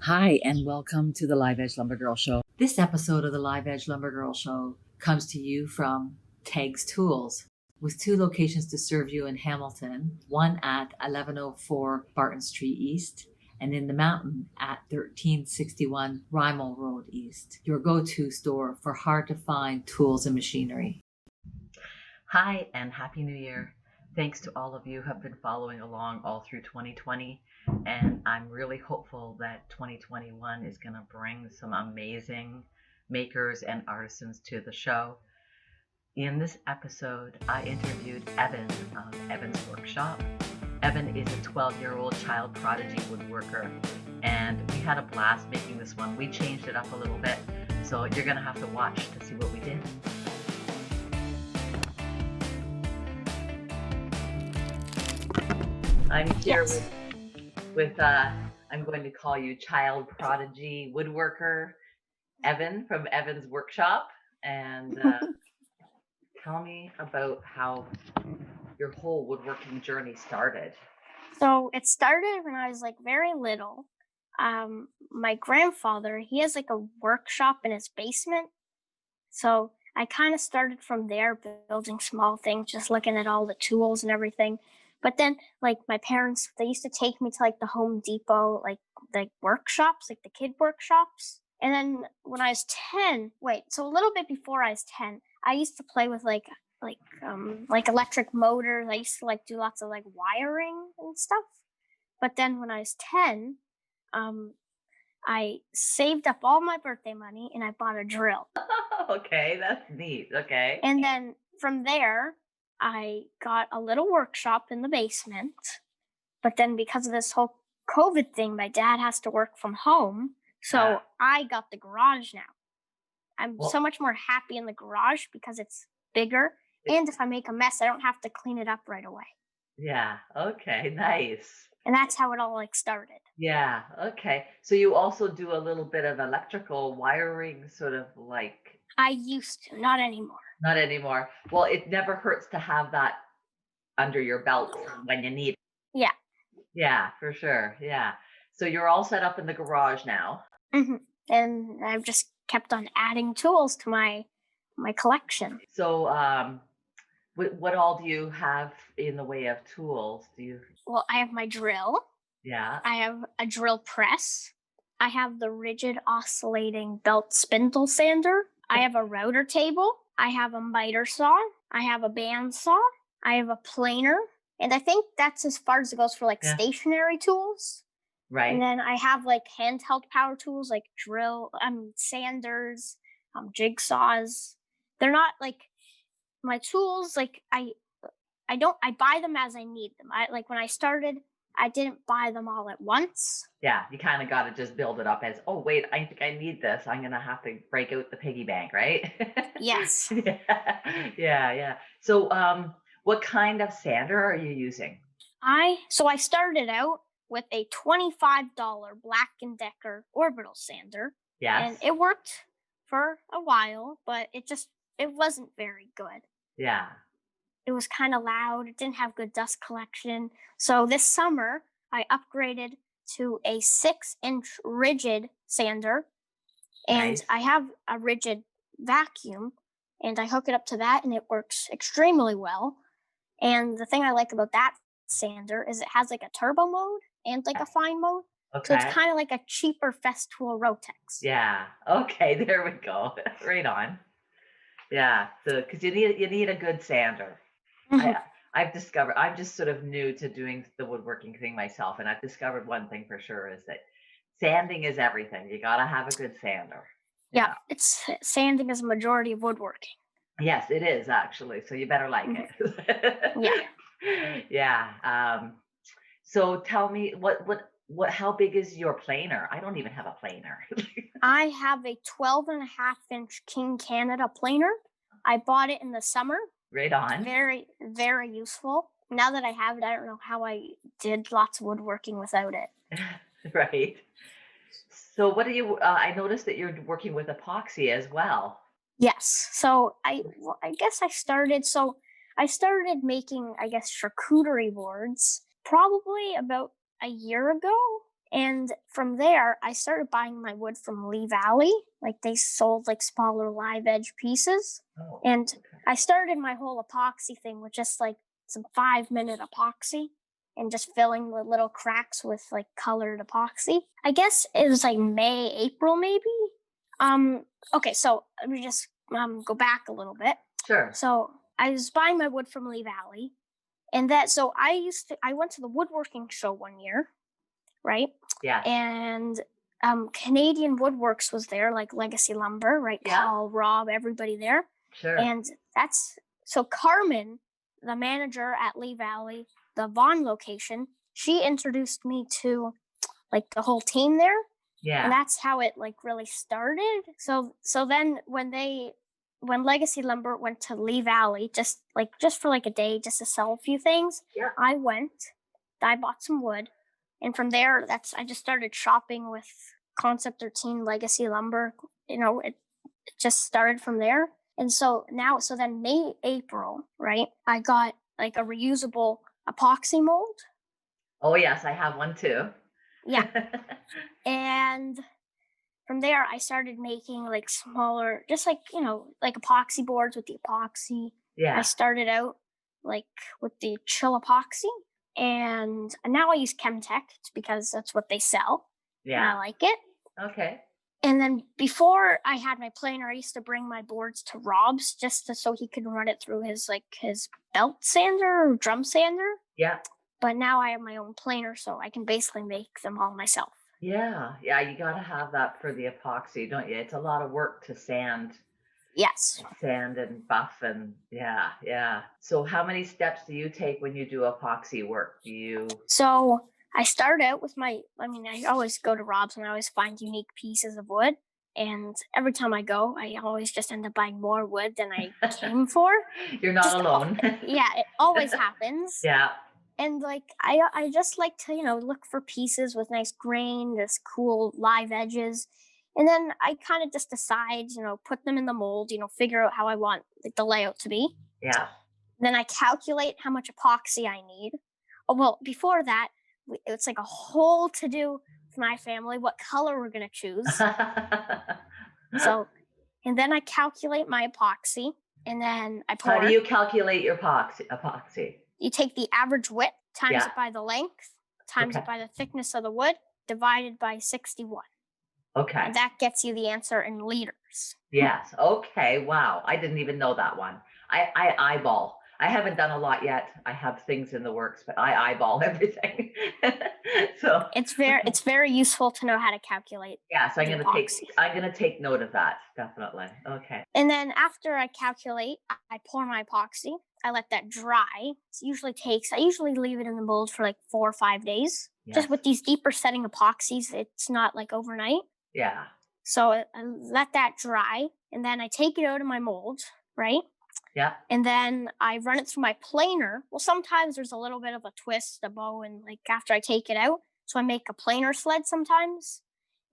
Hi, and welcome to the Live Edge Lumber Girl Show. This episode of the Live Edge Lumber Girl Show comes to you from Tegs Tools, with 2 locations to serve you in Hamilton, one at 1104 Barton Street East, and in the mountain at 1361 Rymel Road East, your go-to store for hard-to-find tools and machinery. Hi, and Happy New Year. Thanks to all of you who have been following along all through 2020, and I'm really hopeful that 2021 is going to bring some amazing makers and artisans to the show. In this episode, I interviewed Evan of Evan's Workshop. Evan is a 12-year-old child prodigy woodworker, and we had a blast making this one. We changed it up a little bit, so you're going to have to watch to see what we did. I'm here with I'm going to call you child prodigy woodworker Evan from Evan's Workshop, and tell me about how your whole woodworking journey started. So it started when I was very little. My grandfather, he has a workshop in his basement. So I kind of started from there, building small things, just looking at all the tools and everything. But then my parents, they used to take me to the Home Depot, the workshops, the kid workshops. And then when I was 10, so a little bit before I was 10, I used to play with electric motors. I used to do lots of wiring and stuff. But then when I was 10, I saved up all my birthday money and I bought a drill. Okay, that's neat. Okay. And then from there, I got a little workshop in the basement. But then because of this whole COVID thing, my dad has to work from home. So I got the garage now. I'm so much more happy in the garage because it's bigger. And if I make a mess, I don't have to clean it up right away. Yeah. Okay. Nice. And that's how it all started. Yeah. Okay. So you also do a little bit of electrical wiring, sort of I used to, not anymore. Not anymore. Well, it never hurts to have that under your belt when you need it. Yeah. Yeah, for sure. Yeah. So you're all set up in the garage now. Mm-hmm. And I've just kept on adding tools to my collection. So what all do you have in the way of tools? Well, I have my drill. Yeah. I have a drill press. I have the rigid oscillating belt spindle sander. I have a router table. I have a miter saw. I have a band saw. I have a planer. And I think that's as far as it goes for stationary tools. Right. And then I have handheld power tools like drill, sanders, jigsaws. They're not my tools. I buy them as I need them. When I started, I didn't buy them all at once. Yeah, you kind of got to just build it up as, oh, wait, I think I need this. I'm going to have to break out the piggy bank, right? Yes. Yeah. So what kind of sander are you using? I started out with a $25 Black & Decker orbital sander. Yes. And it worked for a while, but it wasn't very good. Yeah. It was kind of loud. It didn't have good dust collection. So this summer, I upgraded to a 6-inch rigid sander. And Nice. I have a rigid vacuum. And I hook it up to that, and it works extremely well. And the thing I like about that sander is it has a turbo mode and a fine mode. Okay. So it's kind of like a cheaper Festool Rotex. Yeah. Okay. There we go. Right on. Yeah. So because you need a good sander. Mm-hmm. I've discovered, I'm just sort of new to doing the woodworking thing myself, and I've discovered one thing for sure is that sanding is everything. You got to have a good sander. Yeah, sanding is a majority of woodworking. Yes, it is actually. So you better like it. Yeah. So tell me how big is your planer? I don't even have a planer. I have a 12.5-inch King Canada planer. I bought it in the summer. Right on. Very, very useful. Now that I have it, I don't know how I did lots of woodworking without it. Right. So what do you, I noticed that you're working with epoxy as well. Yes. So I guess I started making, charcuterie boards probably about a year ago. And from there, I started buying my wood from Lee Valley. Like they sold like smaller live edge pieces. Oh, And okay. I started my whole epoxy thing with just like some 5-minute epoxy and just filling the little cracks with like colored epoxy. I guess it was like May, April, maybe. Okay, so let me just go back a little bit. Sure. So I was buying my wood from Lee Valley, and so I went to the woodworking show one year, right? Yes. And Canadian Woodworks was there, like Legacy Lumber, right? Yeah. Paul, Rob, everybody there. Sure. And that's so Carmen, the manager at Lee Valley, the Vaughan location, she introduced me to like the whole team there. Yeah. And that's how it like really started. So then when Legacy Lumber went to Lee Valley, just for like a day, just to sell a few things, Yeah. I bought some wood, and from there, I just started shopping with Concept 13 Legacy Lumber. It just started from there. And so then May, April, right? I got like a reusable epoxy mold. Oh, yes, I have one too. Yeah. And from there, I started making like smaller, just like, like epoxy boards with the epoxy. Yeah. I started out like with the chill epoxy, and now I use Chemtech. It's because that's what they sell. Yeah. And I like it. Okay. And then before I had my planer, I used to bring my boards to Rob's so he could run it through his belt sander or drum sander. Yeah. But now I have my own planer, so I can basically make them all myself. Yeah. Yeah. You got to have that for the epoxy, don't you? It's a lot of work to sand. Yes. Sand and buff and yeah, yeah. So how many steps do you take when you do epoxy work? So I start out with I always go to Rob's and I always find unique pieces of wood. And every time I go, I always just end up buying more wood than I came for. You're not alone. Yeah, it always happens. Yeah. And I just like to, look for pieces with nice grain, this cool live edges. And then I kind of just decide, put them in the mold, figure out how I want the layout to be. Yeah. Then I calculate how much epoxy I need. Oh, well, before that, it's like a whole to do with my family, what color we're going to choose. And then I calculate my epoxy, and then I pour. How do you calculate your epoxy? You take the average width, times it by the length, times it by the thickness of the wood, divided by 61. Okay. And that gets you the answer in liters. Yes. Okay. Wow. I didn't even know that one. I eyeball. I haven't done a lot yet. I have things in the works, but I eyeball everything. So it's very useful to know how to calculate. Yeah, so I'm gonna take note of that, definitely. Okay. And then after I calculate, I pour my epoxy. I let that dry. I usually leave it in the mold for like 4 or 5 days. Yes. Just with these deeper setting epoxies, it's not like overnight. Yeah. So I let that dry, and then I take it out of my mold, right? Yeah. And then I run it through my planer. Well, sometimes there's a little bit of a twist, a bow, and like after I take it out, so I make a planer sled sometimes,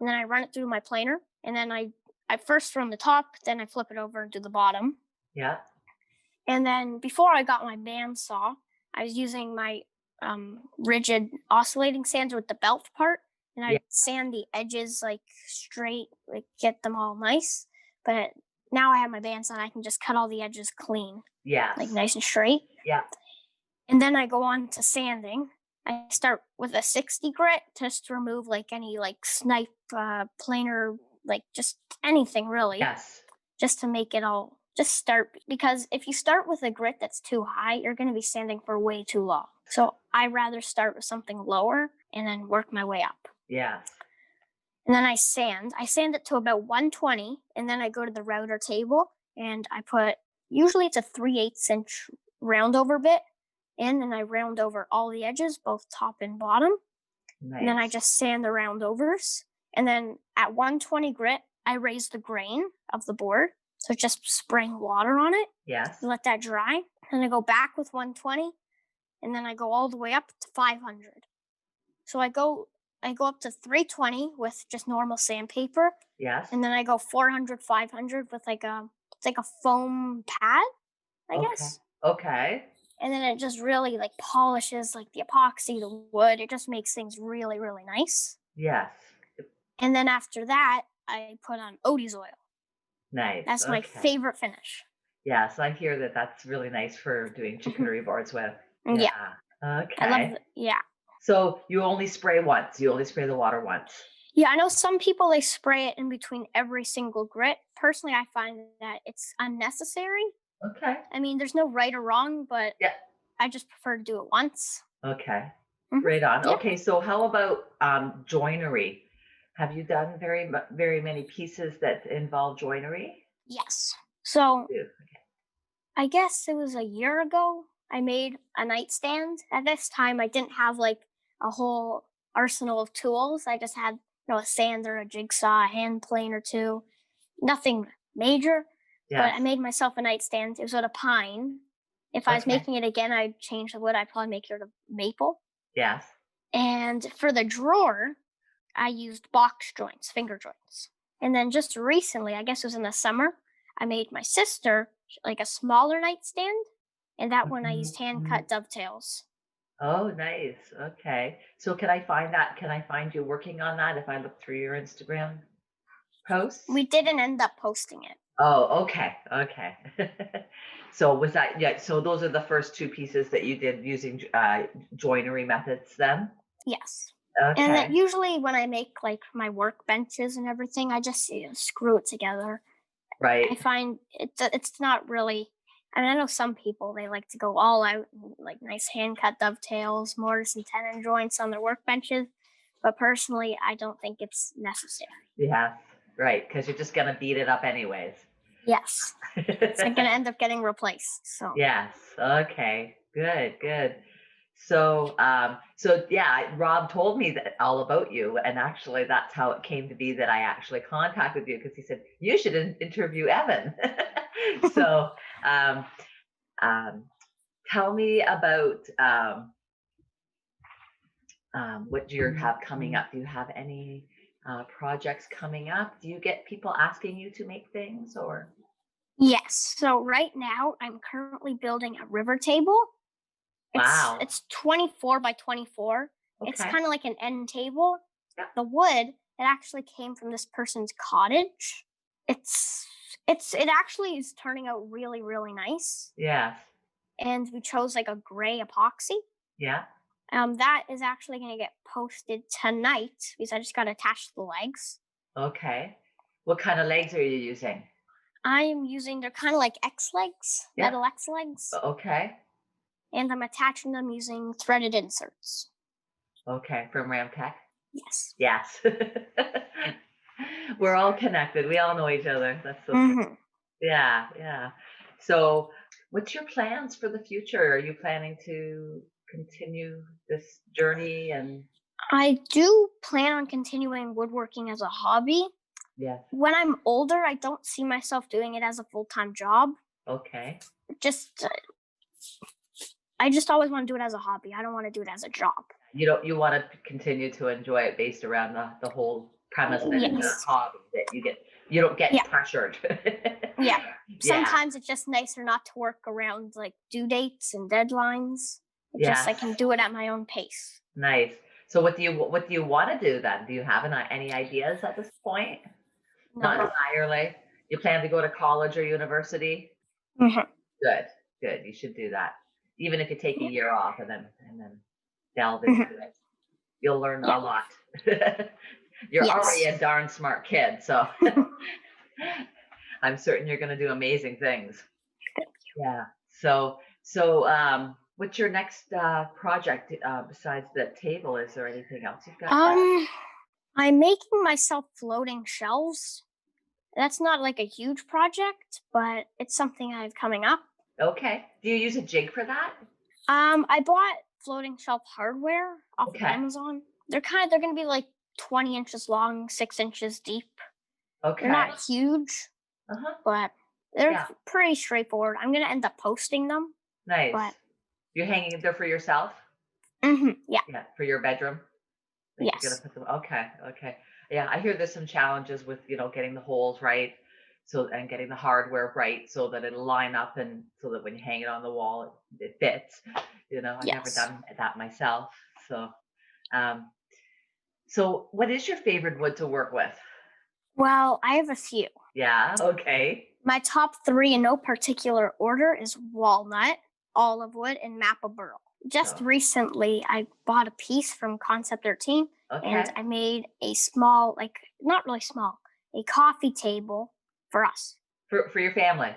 and then I run it through my planer, and then I first run the top, then I flip it over to the bottom. Yeah. And then before I got my bandsaw, I was using my rigid oscillating sander with the belt part, and I sand the edges like straight, like get them all nice. But now I have my bandsaw, and I can just cut all the edges clean. Yes. Like nice and straight. Yeah. And then I go on to sanding. I start with a 60 grit just to remove like any like snipe, planer, like just anything really. Yes. Just to make it all, just start, because if you start with a grit that's too high, you're going to be sanding for way too long. So I rather start with something lower and then work my way up. Yeah. And then I sand it to about 120, and then I go to the router table and I put, usually it's a 3/8 inch round over bit in, and I round over all the edges, both top and bottom. Nice. And then I just sand the round overs. And then at 120 grit, I raise the grain of the board. So just spraying water on it. Yes. Let that dry. And I go back with 120, and then I go all the way up to 500. So I go up to 320 with just normal sandpaper. Yes. And then I go 400, 500 with like a foam pad, I guess. Okay. And then it just really like polishes like the epoxy, the wood. It just makes things really, really nice. Yes. And then after that, I put on Odie's oil. Nice. That's my Okay. favorite finish. Yeah, so I hear that that's really nice for doing Mhm. chicanery boards with. Yeah, Yeah. I love Okay. yeah. So you only spray once. You only spray the water once. Yeah, I know some people they spray it in between every single grit. Personally, I find that it's unnecessary. Okay. I mean, there's no right or wrong, but Yeah. I just prefer to do it once. Okay. Mhm. Right on. Yeah. Okay, so how about joinery? Have you done very many pieces that involve joinery? Yes. So You. I guess it was a year ago I made a nightstand. At this time, I didn't have like a whole arsenal of tools. I just had, a sander, a jigsaw, a hand plane or two. Nothing major, but I Yes. made myself a nightstand. It was out of pine. If I was Okay. making it again, I'd change the wood. I'd probably make it out of maple. Yes. And for the drawer, I used box joints, finger joints. And then just recently, I guess it was in the summer, I made my sister like a smaller nightstand. And that one I used hand Mhm. cut dovetails. Oh, nice. Okay. So can I find that? Can I find you working on that if I look through your Instagram posts? We didn't end up posting it. Oh, okay. Okay. So was that, yeah, so those are the first two pieces that you did using joinery methods then? Yes. And that Okay. usually when I make like my work benches and everything, I just screw it together. I Right. find it's not really. I mean, I know some people they like to go all out, like nice hand cut dovetails, mortise and tenon joints on their workbenches. But personally, I don't think it's necessary. Yeah. Right. Because you're just gonna beat it up anyways. Yes, it's like going to end up getting replaced. So Yes. Okay. Good. Good. So yeah, Rob told me that all about you, and actually, that's how it came to be that I actually contacted you because he said you should interview Evan. So, um, um, tell me about what you have coming up. Do you have any projects coming up? Do you get people asking you to make things, or yes, so right now I'm currently building a river table. It's wow? it's 24 by 24. It's Okay. kind of like an end table. Yeah. The wood it actually came from this person's cottage. It's it actually is turning out really nice. Yes. And we chose like a gray epoxy. Yeah. That is actually going to get posted tonight because I just got attached to the legs. Okay. What kind of legs are you using? I am using they're kind of like X legs, Yep. metal X legs, Okay. and I'm attaching them using threaded inserts. Okay. From Ramtech. Yes. Yes. We're all connected. We all know each other. That's so cool. Hmm. Yeah. Yeah. So, what's your plans for the future? Are you planning to continue this journey? And I do plan on continuing woodworking as a hobby. yes. When I'm older, I don't see myself doing it as a full time job. Okay. Just, I just always want to do it as a hobby. I don't want to do it as a job. You want to continue to enjoy it based around the whole premise that it's a Yes. hobby that you don't get Yeah. pressured. Yeah. Yeah. Sometimes it's just nicer not to work around like due dates and deadlines. It just I Yes. can do it at my own pace. Nice. So what do you want to do then? Do you have any ideas at this point? Not No. entirely. You plan to go to college or university? Hmm. Good. Good. You should do that. Even if you take a year off and then delve into Hmm. it. You'll learn Yeah. a lot. You're already Yes. a darn smart kid, so I'm certain you're going to do amazing things. Yeah. So, what's your next project besides the table? Is there anything else you've got? um, I'm making myself floating shelves. That's not like a huge project, but it's something I have coming up. Okay. Do you use a jig for that? I bought floating shelf hardware off of Okay. Amazon. They're gonna be like 20 inches long, 6 inches deep. They're Okay. not huge, Uh-huh. but they're Yeah. pretty straightforward. I'm gonna end up posting them, Nice. but You're hanging there for yourself? yeah, Yeah, for your bedroom? Like you're gonna yes, put them, okay, okay. Yeah, I hear there's some challenges with, getting the holes right, so and getting the hardware right so that it'll line up and so that when you hang it on the wall, it fits. I've never yes. done that myself. So, um, So what is your favorite wood to work with? Well, I have a few. Yeah. Okay. My top three in no particular order is walnut, olive wood, and maple burl. Just So, recently, I bought a piece from Concept 13 and okay. I made a small, like, not really small, a coffee table for us. For your family.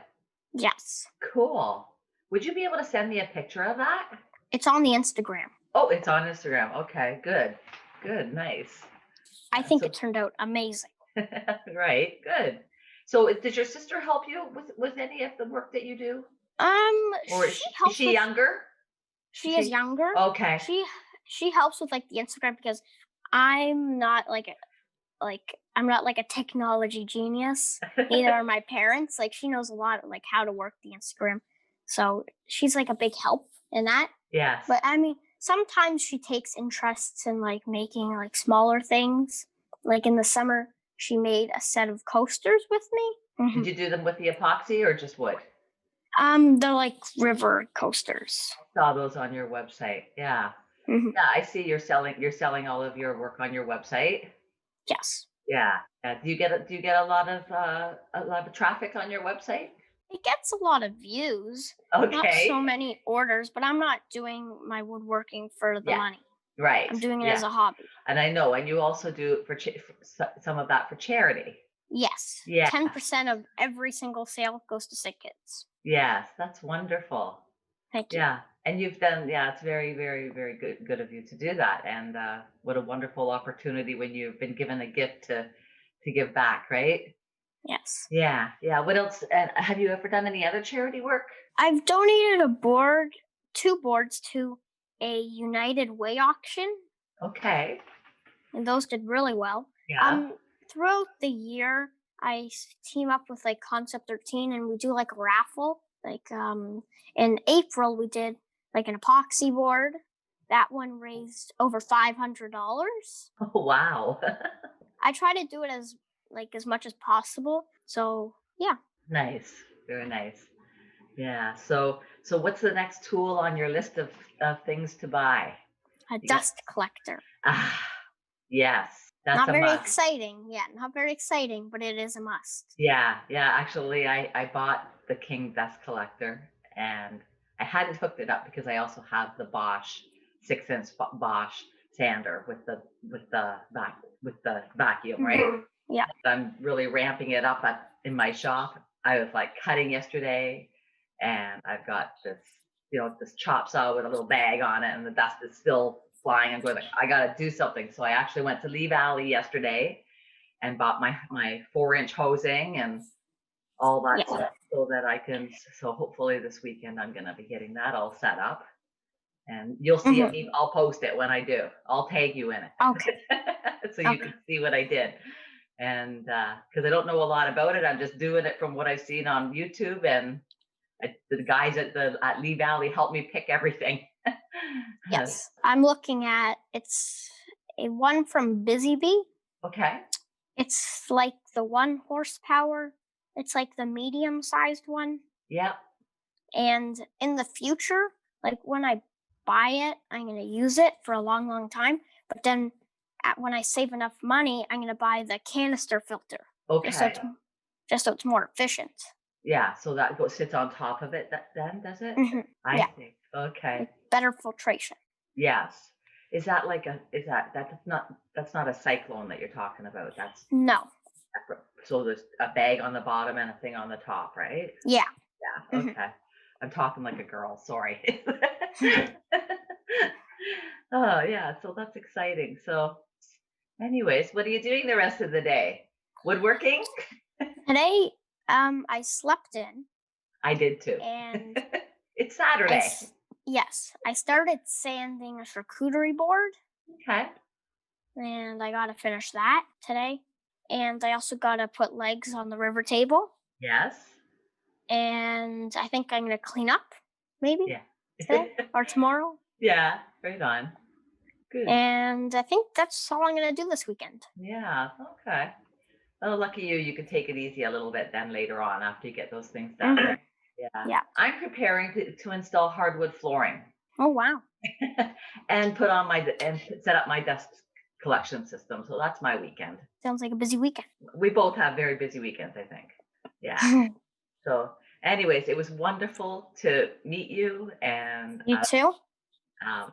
Yes. Cool. Would you be able to send me a picture of that? It's on the Instagram. Oh, it's on Instagram. Okay, good. Good, nice. I think So it turned out amazing. right, good. So does your sister help you with any of the work that you do? Or She is helps she with younger? Is she is she? younger. Okay. She she helps with like the Instagram because I'm not I'm not like a technology genius. Neither are my parents. Like she knows a lot like how to work the Instagram. So she's like a big help in that. Yes. But I mean, sometimes she takes interests in like making like smaller things. Like in the summer, she made a set of coasters with me. Did you do them with the epoxy or just wood? They're like river coasters. Saw those on your website. Yeah. Hmm. Yeah, I see you're selling all of your work on your website. Yes. Yeah. Yeah. Do you get a lot of traffic on your website? It gets a lot of views, not so Okay. many orders, but I'm not doing my woodworking for the Yeah. money. Right. I'm doing it Yeah. as a hobby. And I know, and you also do some of that for charity. Yes. Yeah. 10% of every single sale goes to sick kids. Yes, that's wonderful. Thank you. Yeah. And you've done, yeah, it's very, very, very good of you to do that. And what a wonderful opportunity when you've been given a gift to give back, right? Yes. Yeah. Yeah. What else? And have you ever done any other charity work? I've donated two boards to a United Way auction, Okay. and those did really well. Yeah. Throughout the year, team up with like Concept 13, and we do like a raffle. In April, we did like an epoxy board. That one raised over $500. Oh, wow. I try to do it as much as possible. So yeah, Nice. Very nice. Yeah. So what's the next tool on your list of things to buy? a You got dust collector. ah, yes, that's Not a very must. exciting. Yeah, not very exciting, but it is a must. Yeah, yeah. Actually, I bought the King Dust Collector, and I hadn't hooked it up because I also have the Bosch 6-inch Bosch sander with the vacuum, right? Yeah. I'm really ramping it up in my shop. I was like cutting yesterday, and I've got this chop saw with a little bag on it, and the dust is still flying. I'm going like, I got to do something. So I actually went to Lee Valley yesterday and bought my 4-inch hosing and all that Yeah. stuff so that I can. So hopefully this weekend I'm going to be getting that all set up, and you'll see Mhm. it. I'll post it when I do. I'll tag you in it Okay. so you Okay. can see what I did. And because I don't know a lot about it, I'm just doing it from what I've seen on YouTube, and the guys at Lee Valley helped me pick everything. Yes. I'm looking at it's a one from Busy Bee. Okay. It's like the 1 horsepower. It's like the medium sized one. Yeah. And in the future, like when I buy it, I'm going to use it for a long, long time. But then when I save enough money, I'm going to buy the canister filter Okay. just so it's more efficient. Yeah. So that sits on top of it. Then does it? Hmm. I Yeah, see. Okay. like better filtration. Yes. Is that like that's not a cyclone that you're talking about? That's No. separate. So there's a bag on the bottom and a thing on the top, right? Yeah. Yeah. Hmm. Okay. I'm talking like a girl. Sorry. Oh yeah. So that's exciting. So, anyways, what are you doing the rest of the day? Woodworking? Today, I slept in I did too. and It's I Saturday. s- yes, I started sanding a charcuterie board, Okay. and I got to finish that today. And I also got to put legs on the river table. Yes. And I think I'm gonna clean up maybe Yeah. today or tomorrow. Yeah. Right on. Good. And I think that's all I'm gonna do this weekend. Yeah. Okay. Oh, lucky you. You can take it easy a little bit then later on after you get those things done. Hmm. Yeah. Yeah. I'm preparing to install hardwood flooring Oh wow. and set up my desk collection system. So that's my weekend. Sounds like a busy weekend. We both have very busy weekends, I think. Yeah. So, anyways, it was wonderful to meet you, and You too?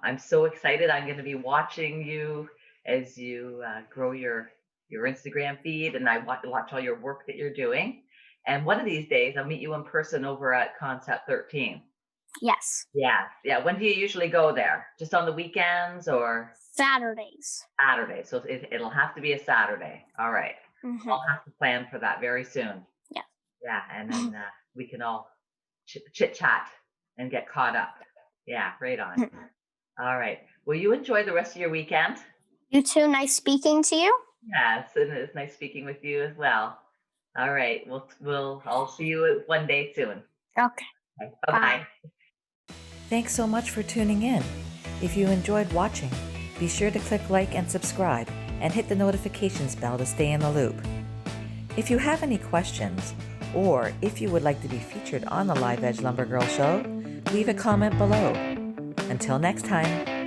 I'm so excited. I'm going to be watching you as you grow your Instagram feed, and I watch all your work that you're doing. And one of these days, I'll meet you in person over at Concept 13. Yes. Yeah, yeah. When do you usually go there? Just on the weekends or Saturdays. Saturday? So it'll have to be a Saturday. All right. Mm-hmm. I'll have to plan for that very soon. Yeah. Yeah, and then we can all chit chat and get caught up. Yeah, right on. All right. Well, you enjoy the rest of your weekend. You too. Nice speaking to you. Yes, and it's nice speaking with you as well. All right. I'll see you one day soon. Okay. Okay, bye-bye. Thanks so much for tuning in. If you enjoyed watching, be sure to click like and subscribe and hit the notifications bell to stay in the loop. If you have any questions, or if you would like to be featured on the Live Edge Lumber Girl show, leave a comment below. Until next time.